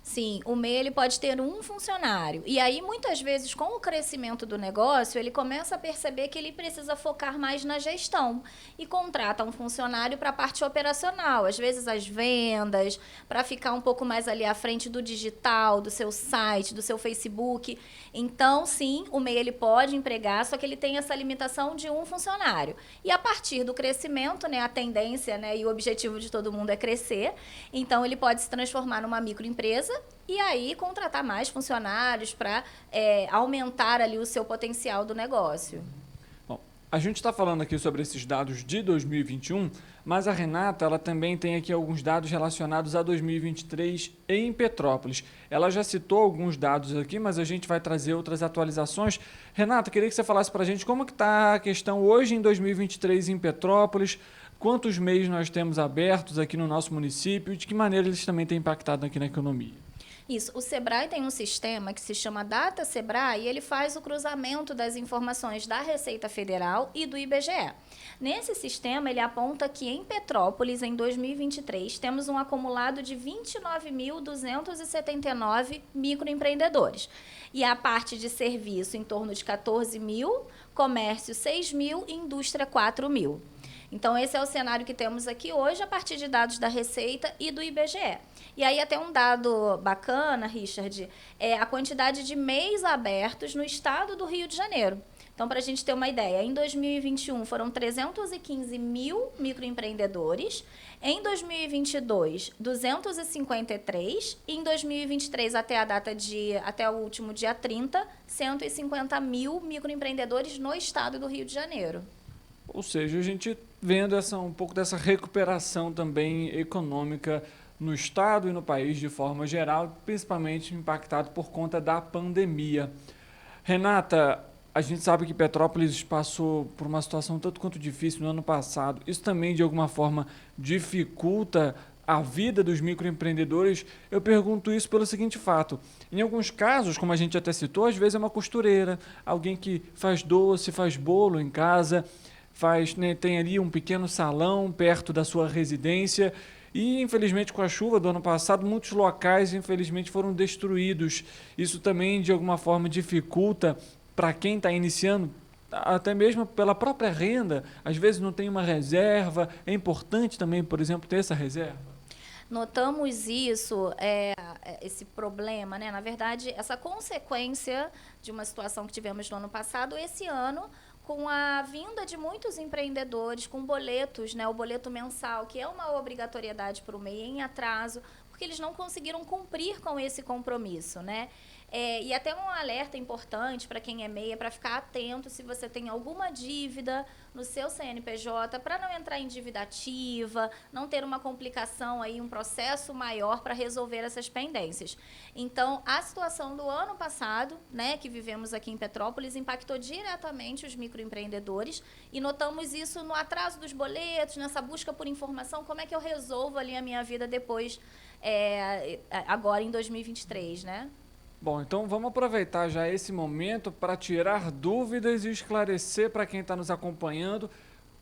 Sim, o MEI ele pode ter um funcionário. E aí, muitas vezes, com o crescimento do negócio, ele começa a perceber que ele precisa focar mais na gestão e contrata um funcionário para a parte operacional, às vezes as vendas, para ficar um pouco mais ali à frente do digital, do seu site, do seu Facebook. Então, sim, o MEI ele pode empregar, só que ele tem essa limitação de um funcionário. E a partir do crescimento, né, a tendência, né, e o objetivo de todo mundo é crescer, então ele pode se transformar numa microempresa e aí contratar mais funcionários para aumentar ali o seu potencial do negócio. Bom, a gente está falando aqui sobre esses dados de 2021, mas a Renata ela também tem aqui alguns dados relacionados a 2023 em Petrópolis. Ela já citou alguns dados aqui, mas a gente vai trazer outras atualizações. Renata, queria que você falasse para a gente como que está a questão hoje em 2023 em Petrópolis, quantos MEIs nós temos abertos aqui no nosso município e de que maneira eles também têm impactado aqui na economia. Isso, o Sebrae tem um sistema que se chama Data Sebrae e ele faz o cruzamento das informações da Receita Federal e do IBGE. Nesse sistema, ele aponta que em Petrópolis, em 2023, temos um acumulado de 29.279 microempreendedores. E a parte de serviço em torno de 14 mil, comércio 6 mil e indústria 4 mil. Então, esse é o cenário que temos aqui hoje, a partir de dados da Receita e do IBGE. E aí, até um dado bacana, Richard, é a quantidade de MEIs abertos no estado do Rio de Janeiro. Então, para a gente ter uma ideia, em 2021 foram 315 mil microempreendedores, em 2022, 253, e em 2023, até o último dia 30, 150 mil microempreendedores no estado do Rio de Janeiro. Ou seja, a gente vendo um pouco dessa recuperação também econômica no estado e no país de forma geral, principalmente impactado por conta da pandemia. Renata, a gente sabe que Petrópolis passou por uma situação tanto quanto difícil no ano passado. Isso também, de alguma forma, dificulta a vida dos microempreendedores? Eu pergunto isso pelo seguinte fato. Em alguns casos, como a gente até citou, às vezes é uma costureira, alguém que faz doce, faz bolo em casa, tem ali um pequeno salão perto da sua residência e, infelizmente, com a chuva do ano passado, muitos locais, infelizmente, foram destruídos. Isso também, de alguma forma, dificulta para quem está iniciando, até mesmo pela própria renda. Às vezes não tem uma reserva. É importante também, por exemplo, ter essa reserva. Notamos isso, esse problema, né? Na verdade, essa consequência de uma situação que tivemos no ano passado, esse ano, com a vinda de muitos empreendedores com boletos, né, o boleto mensal, que é uma obrigatoriedade para o MEI em atraso, porque eles não conseguiram cumprir com esse compromisso, né? E até um alerta importante para quem é MEI, para ficar atento se você tem alguma dívida no seu CNPJ, para não entrar em dívida ativa, não ter uma complicação aí, um processo maior para resolver essas pendências. Então, a situação do ano passado, né, que vivemos aqui em Petrópolis, impactou diretamente os microempreendedores e notamos isso no atraso dos boletos, nessa busca por informação, como é que eu resolvo ali a minha vida depois, agora em 2023, né? Bom, então vamos aproveitar já esse momento para tirar dúvidas e esclarecer para quem está nos acompanhando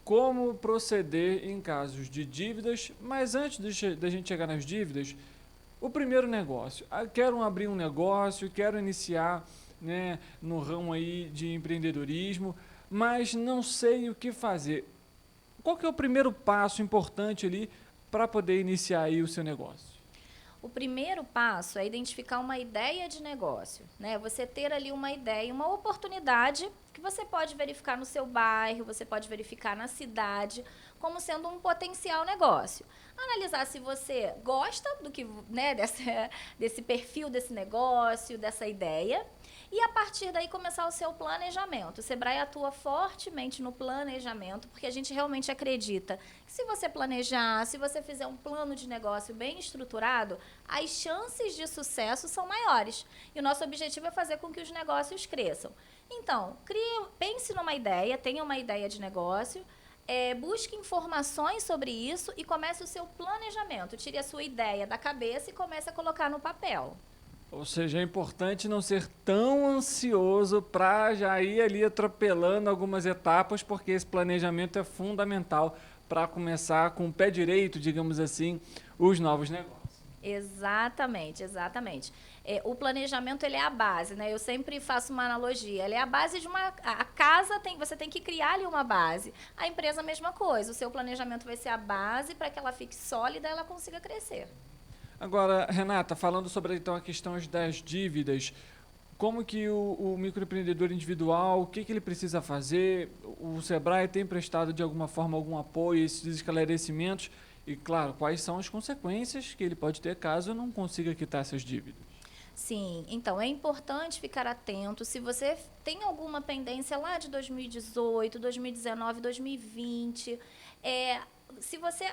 como proceder em casos de dívidas. Mas antes da gente chegar nas dívidas, o primeiro negócio. Quero abrir um negócio, quero iniciar, né, no ramo aí de empreendedorismo, mas não sei o que fazer. Qual que é o primeiro passo importante ali para poder iniciar aí o seu negócio? O primeiro passo é identificar uma ideia de negócio, né? Você ter ali uma ideia, uma oportunidade que você pode verificar no seu bairro, você pode verificar na cidade, como sendo um potencial negócio. Analisar se você gosta do que, né, desse perfil desse negócio, dessa ideia, e a partir daí começar o seu planejamento. O Sebrae atua fortemente no planejamento, porque a gente realmente acredita que se você planejar, se você fizer um plano de negócio bem estruturado, as chances de sucesso são maiores. E o nosso objetivo é fazer com que os negócios cresçam. Então, pense numa ideia, tenha uma ideia de negócio, busque informações sobre isso e comece o seu planejamento. Tire a sua ideia da cabeça e comece a colocar no papel. Ou seja, é importante não ser tão ansioso para já ir ali atropelando algumas etapas, porque esse planejamento é fundamental para começar com o pé direito, digamos assim, os novos negócios. Exatamente, exatamente. O planejamento, ele é a base, né? Eu sempre faço uma analogia. Ele é a base de uma... A casa, você tem que criar ali uma base. A empresa, a mesma coisa. O seu planejamento vai ser a base para que ela fique sólida e ela consiga crescer. Agora, Renata, falando sobre então a questão das dívidas, como que o microempreendedor individual, o que ele precisa fazer? O Sebrae tem prestado de alguma forma algum apoio a esses esclarecimentos? E, claro, quais são as consequências que ele pode ter caso não consiga quitar essas dívidas? Sim, então é importante ficar atento. Se você tem alguma pendência lá de 2018, 2019, 2020, se você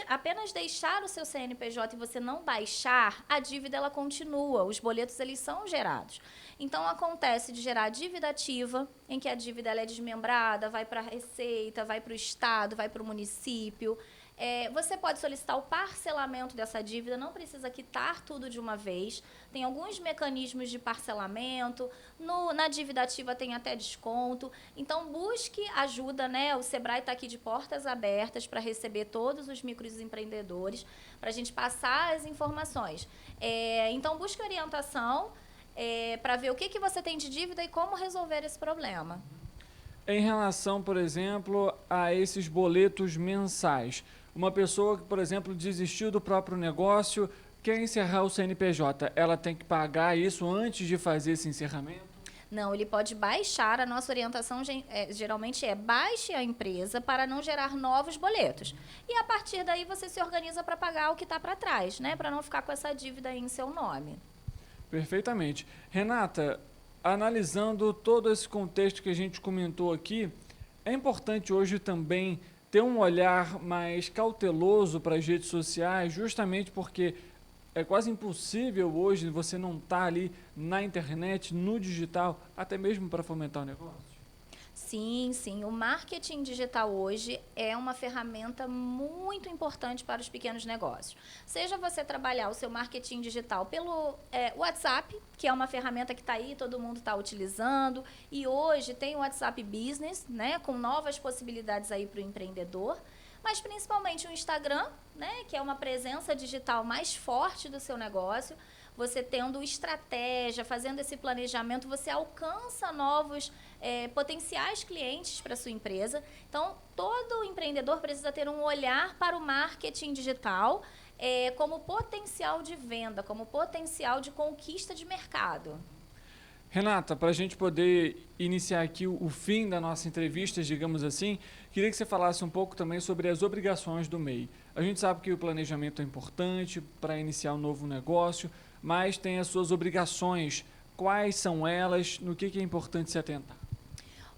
apenas deixar o seu CNPJ e você não baixar, a dívida ela continua, os boletos eles são gerados. Então acontece de gerar dívida ativa, em que a dívida ela é desmembrada, vai para a Receita, vai para o Estado, vai para o município. Você pode solicitar o parcelamento dessa dívida, não precisa quitar tudo de uma vez. Tem alguns mecanismos de parcelamento, na dívida ativa tem até desconto. Então, busque ajuda, né? O Sebrae está aqui de portas abertas para receber todos os microempreendedores, para a gente passar as informações. Então, busque orientação para ver o que você tem de dívida e como resolver esse problema. Em relação, por exemplo, a esses boletos mensais, uma pessoa que, por exemplo, desistiu do próprio negócio, quer encerrar o CNPJ, ela tem que pagar isso antes de fazer esse encerramento? Não, ele pode baixar. A nossa orientação geralmente baixe a empresa para não gerar novos boletos. E a partir daí você se organiza para pagar o que está para trás, né? Para não ficar com essa dívida aí em seu nome. Perfeitamente. Renata, analisando todo esse contexto que a gente comentou aqui, é importante hoje também ter um olhar mais cauteloso para as redes sociais, justamente porque é quase impossível hoje você não estar ali na internet, no digital, até mesmo para fomentar o negócio. Sim, sim. O marketing digital hoje é uma ferramenta muito importante para os pequenos negócios. Seja você trabalhar o seu marketing digital pelo WhatsApp, que é uma ferramenta que está aí, todo mundo está utilizando, e hoje tem o WhatsApp Business, né, com novas possibilidades aí para o empreendedor, mas principalmente o Instagram, né, que é uma presença digital mais forte do seu negócio. Você tendo estratégia, fazendo esse planejamento, você alcança novos potenciais clientes para a sua empresa. Então, todo empreendedor precisa ter um olhar para o marketing digital como potencial de venda, como potencial de conquista de mercado. Renata, para a gente poder iniciar aqui o fim da nossa entrevista, digamos assim, queria que você falasse um pouco também sobre as obrigações do MEI. A gente sabe que o planejamento é importante para iniciar um novo negócio, mas tem as suas obrigações. Quais são elas? No que é importante se atentar?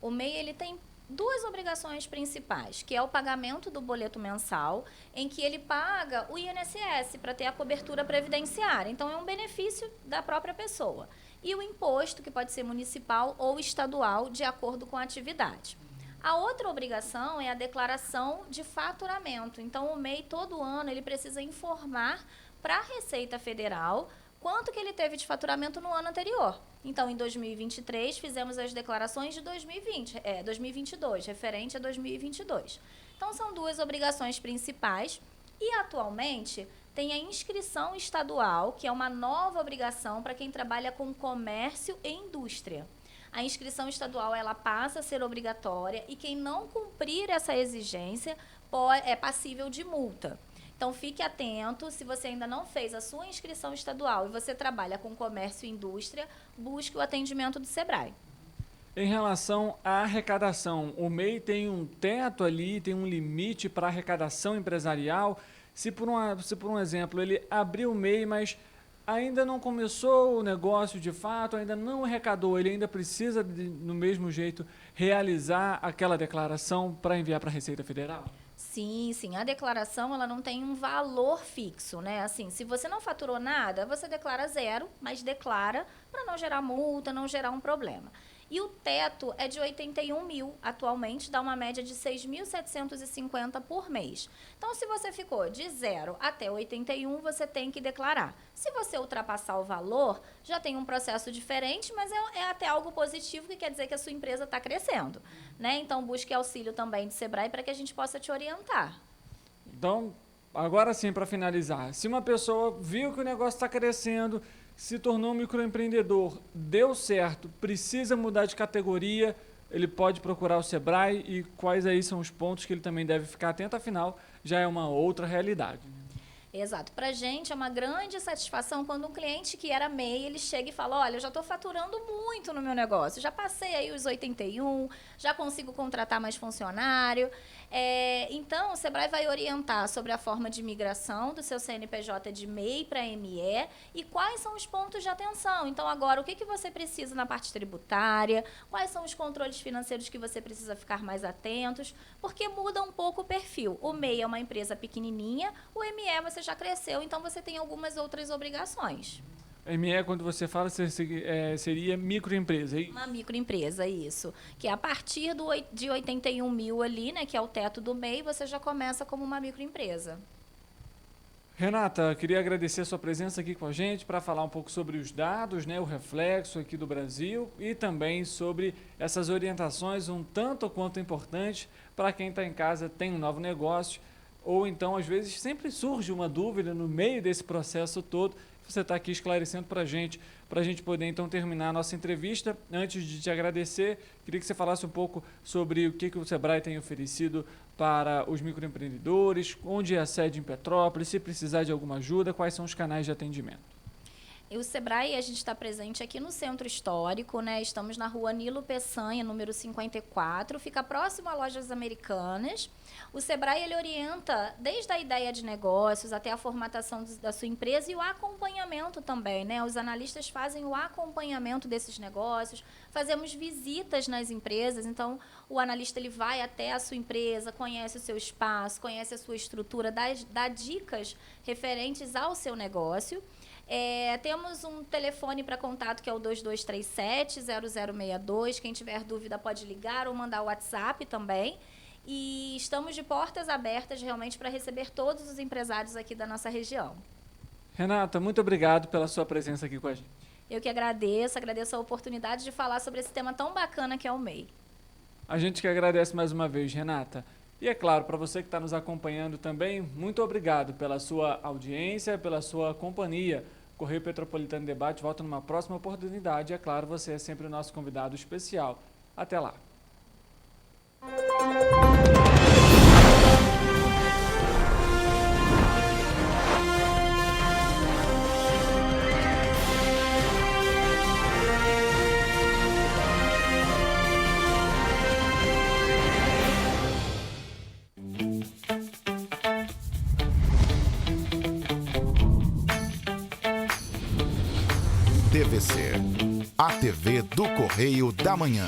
O MEI ele tem duas obrigações principais, que é o pagamento do boleto mensal, em que ele paga o INSS para ter a cobertura previdenciária. Então, é um benefício da própria pessoa. E o imposto, que pode ser municipal ou estadual, de acordo com a atividade. A outra obrigação é a declaração de faturamento. Então, o MEI, todo ano, ele precisa informar para a Receita Federal quanto que ele teve de faturamento no ano anterior. Então, em 2023, fizemos as declarações de 2022, referente a 2022. Então, são duas obrigações principais. E, atualmente, tem a inscrição estadual, que é uma nova obrigação para quem trabalha com comércio e indústria. A inscrição estadual ela passa a ser obrigatória e quem não cumprir essa exigência é passível de multa. Então, fique atento, se você ainda não fez a sua inscrição estadual e você trabalha com comércio e indústria, busque o atendimento do Sebrae. Em relação à arrecadação, o MEI tem um teto ali, tem um limite para arrecadação empresarial. Se por um exemplo, ele abriu o MEI, mas ainda não começou o negócio de fato, ainda não arrecadou, ele ainda precisa, no mesmo jeito, realizar aquela declaração para enviar para a Receita Federal? Sim, sim. A declaração ela não tem um valor fixo, né? Assim, se você não faturou nada, você declara zero, mas declara para não gerar multa, não gerar um problema. E o teto é de 81 mil, atualmente dá uma média de 6.750 por mês. Então, se você ficou de 0 até 81, você tem que declarar. Se você ultrapassar o valor, já tem um processo diferente, mas é até algo positivo, que quer dizer que a sua empresa está crescendo, né? Então, busque auxílio também do Sebrae para que a gente possa te orientar. Então, agora sim, para finalizar, se uma pessoa viu que o negócio está crescendo, se tornou um microempreendedor, deu certo, precisa mudar de categoria, ele pode procurar o Sebrae, e quais aí são os pontos que ele também deve ficar atento, afinal, já é uma outra realidade. Exato. Para a gente é uma grande satisfação quando um cliente que era MEI, ele chega e fala, olha, eu já estou faturando muito no meu negócio, já passei aí os 81, já consigo contratar mais funcionário. Então, o Sebrae vai orientar sobre a forma de migração do seu CNPJ de MEI para ME e quais são os pontos de atenção. Então, agora, o que você precisa na parte tributária, quais são os controles financeiros que você precisa ficar mais atentos, porque muda um pouco o perfil. O MEI é uma empresa pequenininha, o ME você já cresceu, então você tem algumas outras obrigações. ME, quando você fala, seria microempresa, é isso? Uma microempresa, isso. Que a partir de 81 mil ali, né, que é o teto do MEI, você já começa como uma microempresa. Renata, queria agradecer a sua presença aqui com a gente para falar um pouco sobre os dados, né, o reflexo aqui do Brasil e também sobre essas orientações um tanto quanto importantes para quem está em casa, tem um novo negócio, ou então, às vezes, sempre surge uma dúvida no meio desse processo todo. Você está aqui esclarecendo para a gente poder, então, terminar a nossa entrevista. Antes de te agradecer, queria que você falasse um pouco sobre o que o Sebrae tem oferecido para os microempreendedores, onde é a sede em Petrópolis, se precisar de alguma ajuda, quais são os canais de atendimento. E o Sebrae, a gente está presente aqui no Centro Histórico, né? Estamos na rua Nilo Peçanha, número 54, fica próximo a Lojas Americanas. O Sebrae, ele orienta desde a ideia de negócios até a formatação da sua empresa e o acompanhamento também, né? Os analistas fazem o acompanhamento desses negócios, fazemos visitas nas empresas, então o analista ele vai até a sua empresa, conhece o seu espaço, conhece a sua estrutura, dá dicas referentes ao seu negócio. Temos um telefone para contato que é o 2237-0062. Quem tiver dúvida pode ligar ou mandar o WhatsApp também. E estamos de portas abertas realmente para receber todos os empresários aqui da nossa região. Renata, muito obrigado pela sua presença aqui com a gente. Eu que agradeço a oportunidade de falar sobre esse tema tão bacana que é o MEI. A gente que agradece mais uma vez, Renata. E é claro, para você que está nos acompanhando também, muito obrigado pela sua audiência, pela sua companhia. Correio Petropolitano Debate volta numa próxima oportunidade. E é claro, você é sempre o nosso convidado especial. Até lá. TVC, a TV do Correio da Manhã.